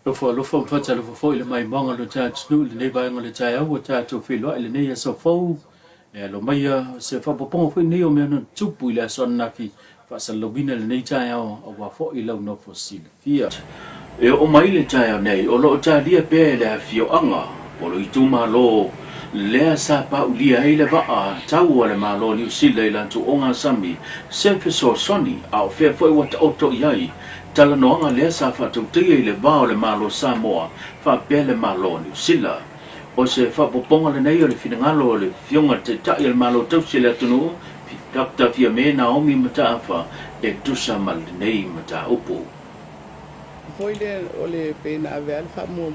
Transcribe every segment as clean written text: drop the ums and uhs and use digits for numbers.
lo fo fa lo fo ile mai manga lo cha snu le ba ngol cha ya wo cha to fi lo ile ne ya so fo lo mai se fa po po fi ne o me no tu pu la son na fi fa sa lo bina le ne cha ya o wa fo ile no fossil fia o mai le cha ya nei o lo cha dia pe le fi o anga o lo itu ma lo le sa pa u lia ile ba a tau le ma lo ni si le lan tu onga sami se fe so soni a fe fo wa o to yai tala noanga le sa fa tu te le ba le malo Samoa fa pe le malo ni sila o se fa poponga le nei o le finangalo le fionga te ta il malo tu sila tunu Dr. Fiame Naomi mata fa e tu sa mal nei mata upu foi le o le pena ave alfa mo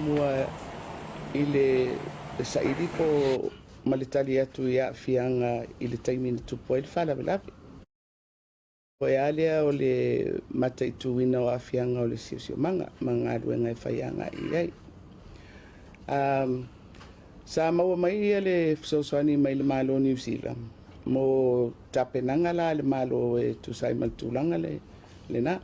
ile saidi ko malitali atu ya fianga ile taimini tu po il fala bela o alia o le mata itu wina o afianga o le sio manga duenga e faianga iai sa maua mai le fsoswani mai le malo New Zealand mo tapenanga la le malo e tu sai maltulanga le na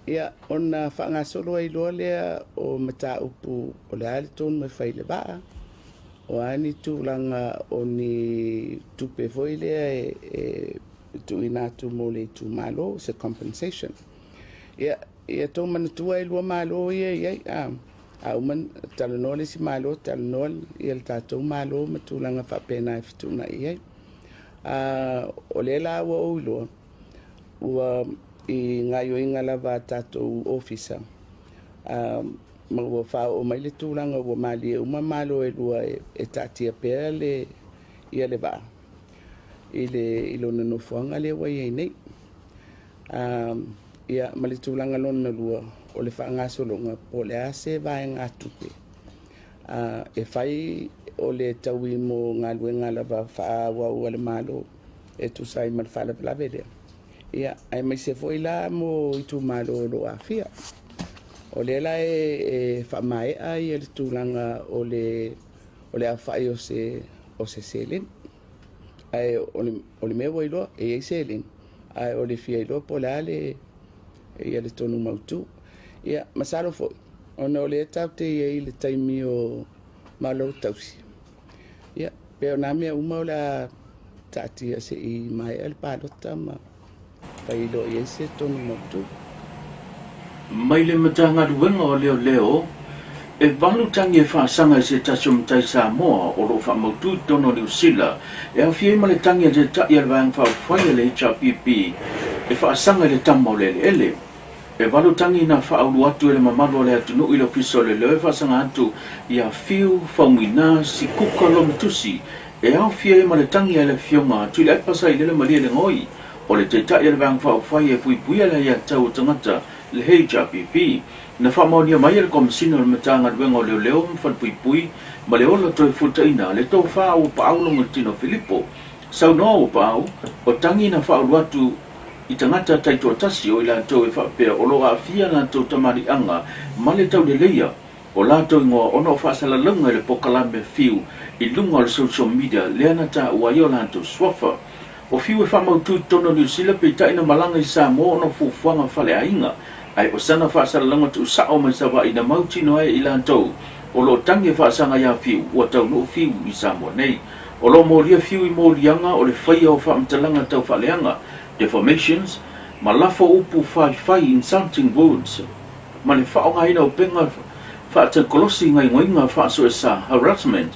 ia ona fanga solo ai lo le o mata upu o le ali ton me fai le ba o ani tulanga oni tupe foile e tu ina tu mole tu malo se compensation ia to man tu ai lo malo ia a man talonole si malo talonol ia ta to malo matulanga fa pena fituna ia o le la wo lo wa i ngayo inga lava tatou officer ma wo fa o mai le tulanga wo mali o malo e lua e tatia pele ia le ba ile no fuanga le wa ye nei ia mali tulanga lon na lua o le fa nga solo nga po le ase va nga tupe e fai o le tawi mo nga luenga lava fa wa le malo e tu sai mal fa la vede ia ai mai se foi la mo itu malo lo afia o le la e fa mai ai le tulanga o le afai o se selen ai o le me voi lo e selen ai o le fia lo polale ia le tonu mautu ia masalo foi ona o le tapte ia le taimi o malo tausi ia pe ona me uma la tati se i mai el palota ma pai lo yese tonu motu mai le matanga duenga o leo e balu tangi fa sanga se tasum tai Samoa o lo fa motu tono New Zealand e a fie male tangi je ta ia vang fa fai le HPP e fa sanga le tammo le ele e balu tangi na fa au atu le mamalo le atu no ilo fiso le fa sanga atu ia fiu fa mina si kukalo mtusi e a fie male tangi le fionga tu le pasai le mali le ngoi o le te taia le vang fa fai e pui ala ia tau tangata le HPP na fa monia mai le komisina le matanga duenga o leo fa pui ma le ola toi futaina le tau fa o Paulo Martino Filippo sau no o o tangi na fa o atu i tangata taito tasi o ila tau e fa pe o lo afia na tau tamari anga ma le tau le leia o la tau ngoa ono fa sala lunga le pokalame fiu i lunga le social media le na ta ua yo la tau swafa o fiu e whamautu tono New Zealand pe taina malanga i Samoa no fufuanga fale ainga ai o sana whaasalalanga tu sao mai sawa i na mautino ai i lantou o lo tangi whaasanga ia fiu ua tau no fiu i Samoa nei o lo moria fiu i morianga o le whaia o whaamtalanga tau whaleanga defamations ma lafo upu whai insulting words ma le whaonga ina o penga whaatangkolosi ngai ngoinga whaasoesa harassment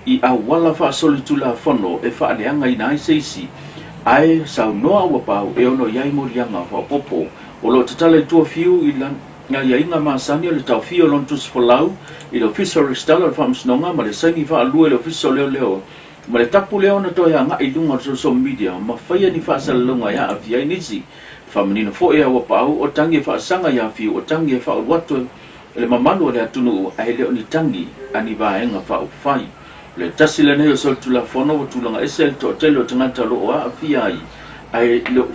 i a wala whaasoli tula whono e whaaleanga ina ai seisi ai sau noa ua pau e ono iai morianga whaopopo o lo tatale tua fiu i lan nga ia inga maasani o le tau fio lon tus folau i lo fiso restala o whamsnonga ma le saini wha alua i lo fiso leo ma le tapu leo na toia nga i lunga social media ma whaia ni whaasalalunga ia a fia inisi whamanina fo ea ua pau o tangi whaasanga ia fiu o tangi e whaaluatu le mamanu o le atunu a he leo ni tangi ani vaenga whaupwhai le tasi le nei o sol tula fono o tulanga esel to tele o tangata lo a fia ai lo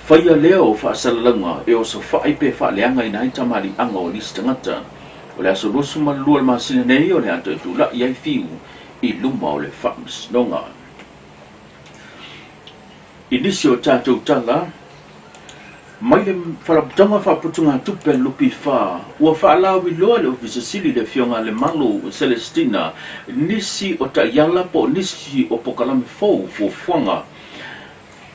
Faya leo whaasalalanga e o so whaipe whaaleanga i nai tamari anga o lisi tangata. O le aso rosu malua le masina nei o le ato e tula i ai fiu i luma o le whaamsnonga. I nisi o tātou tala, mai le whalaputanga whaputunga tupe lupi wha ua whaalawi loa le ofisa sili le fionga le malu Celestina nisi o ta yala po nisi o pokalame fau fuanga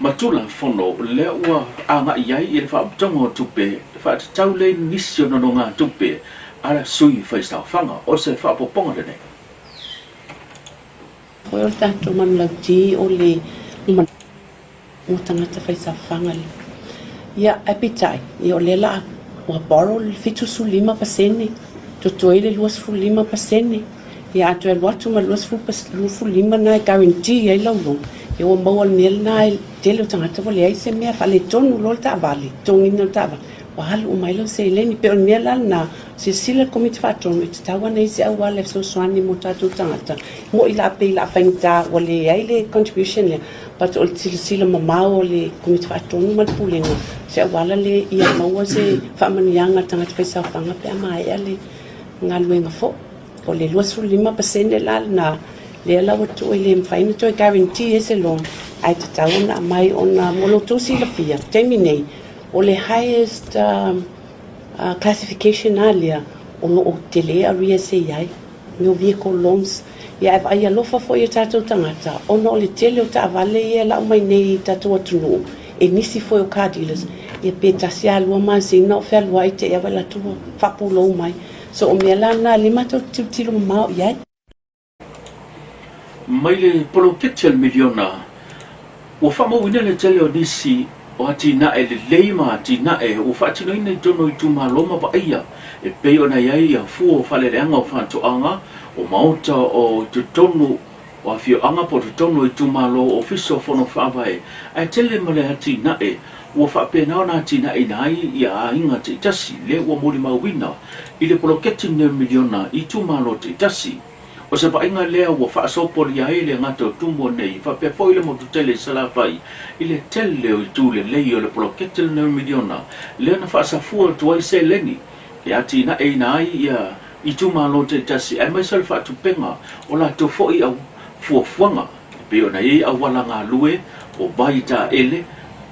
matula fono le ua anga iai i le whaputunga o tupe whaatau le nisi o nononga tupe ala sui whaistau whanga o se whapoponga rene Koe o tātou manlauti o le o tangata whaisa whanga le. Ia apitai, i o le la o boro le fitu su 5%, to toi le 2.5%, ia atu e watu ma 2.5 na e guarantee ai laulo. Ia o maua le mele na e tele o tangata o le aise mea whale tonu lo le taavali, tongina le taavali. Wa halu o mailo se ileni pe o mea la na se sila komiti whatonu i te tawa nei se awa le so swani mo tātou tangata. Mo i la pe i la whaingta o le ai le contribution le. But o sila mamao le komiti whatonu ma le pulenga. Se awala le ia maua se whamanianga tangata whaisa whanga pe ama ea le ngā luenga fo. O le 2.5% la na le ala watu o le mwhaina to e guarantee e se loan. Ai te tawa na mai o na molo to sila fia. Taimi nei. O le highest classification alia o te le aria se iai, no vehicle loans. Ia e ai alofa fo i tātou tangata, ono o le tele o ta avale ia lau mai nei tātou atunu, e nisi fo o car dealers, ia pe tasi alua mazina o whea lua i te ewa la tua whapulo mai. So o mea lana lima tau tilo mau iai. mai le polo ketel miliona o whamawina le tele o nisi o atina e le leima atina e o whaatino ina i tono i tumaloma wa aia e peo na iai a fuo o whalereanga o whantoanga o mauta o te tonu o a whioanga po te tonu i tumalo o fiso o whono whawae ai tele male atina e ua whaapenao na atina e nai i a inga te itasi le ua mori mauina i le poloketi ne miliona i tumalo te itasi o se painga lea ua whaasopoli a ele ngata o tumo nei whapea fo ile motu tele salawhai i le tele o i tūle lei o le polokete le miliona lea na whaasafua tuai se leni e ati na e na ai ia i tūmalo te tasi ai mai sal whaatupenga o la to fo i au fuafuanga pe o na i au wala ngā lue o baita ele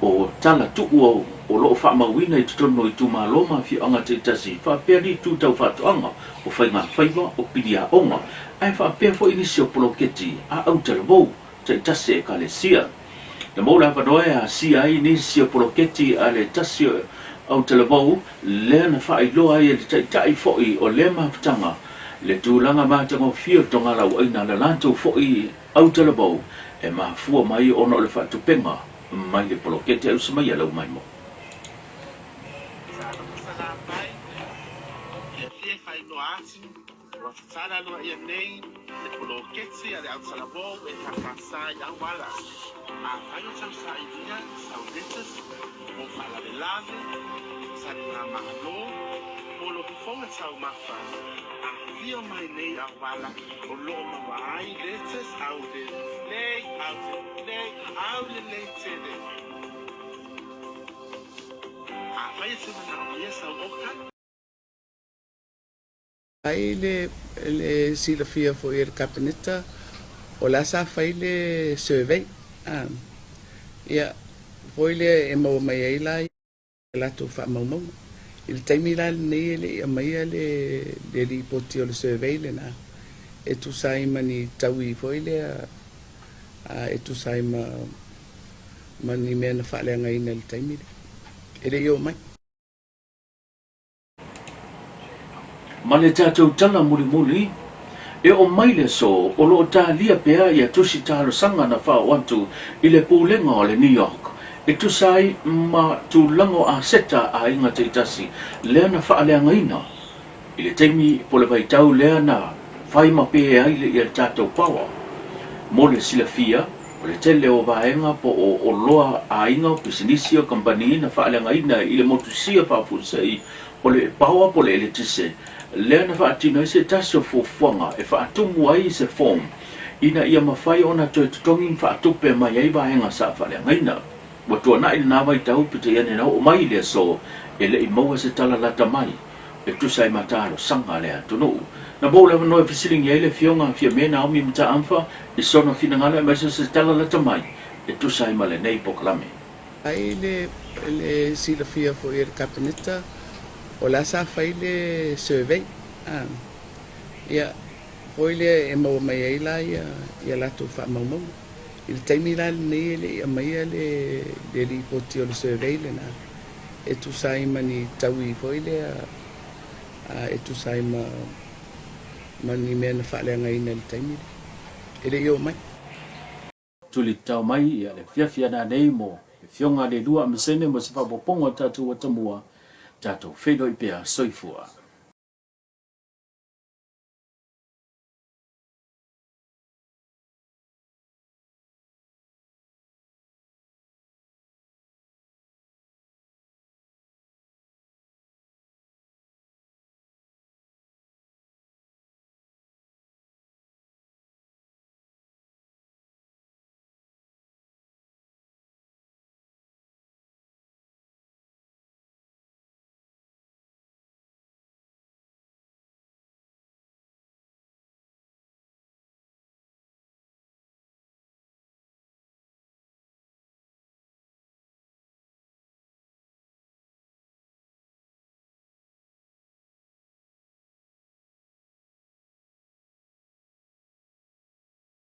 o tala tuku o loo whaamawina i tutono i tūmalo ma fi anga te tasi whapea ni tūtau whaatuanga o whainga whaiva o pidia onga ai whapea fo inisi o poloketi a au talavou te tasi e ka le sia. Na moula whanoe a sia ai inisi o poloketi a le tasi au talavou lea na whaailoa ai e le tai foi o le maftanga le tūlanga mātanga o fio tonga lau aina le lantou foi au talavou e mafua mai ono le whaatupenga mai le poloketi au samai alau mai mo. Sala lo ia nei le poloketi ale au salavo e takasa ya wala a ayo tsa idea saudetes o fala de lave sa na malo polo fonga tsa mafa a vio mai nei a wala o lo mai letes au de nei au le tede a vai se na ia sa oka ai le silafia fo i le kabineta o la sa fai le survey ia foi le e mau mai ai la la to fa mau mau il taimi la nei le mai le ripoti o le survey le na e tu sai mani taui foi le e tu sai mani me na fa le ngai na le taimi e le yo mai ma le tātou tala muli e o mai le so o lo tā lia pea ia tusi tālo sanga na wha wantu i le pūlenga o le New York e tusai ma tu lango a seta a inga te itasi lea na wha alea ngaina i le teimi po le vai tau lea na whai ma pea ai le i le tātou pawa mo le sila fia o le tele o vaenga po o loa a inga o pisinisi o kampani na wha alea ngaina i le motusia whafusei o le pawa po le eletise lea na whaatino i se taso fuafuanga e whaatumu ai se form ina ia mawhai ona toi tutongin whaatupe mai ai vahenga sa whalea ngaina watua na ili nā mai tau pita iane na o mai lea so e le i maua se tala lata mai e tusai matalo sanga lea tunu na bou lewa noe fisilingi ai le fionga fia mena omi mta amfa i sona fina ngala e maisa se tala lata mai e tusai male nei pokalame ai le le silafia fo i le kapeneta o la sa fai le survey ia foi le e mau mai ai la ia latou faamaumau i le taimi la lenei le ia maia le lipoti o le survey lena e tusai mani taui foi le e tusai mani mea na faaleagaina le taimi e le io mai tuli tau mai ia le fiafia na nei mo fionga le dua mesene mo se fapoponga tatu watamua tatu fedo i pea soifua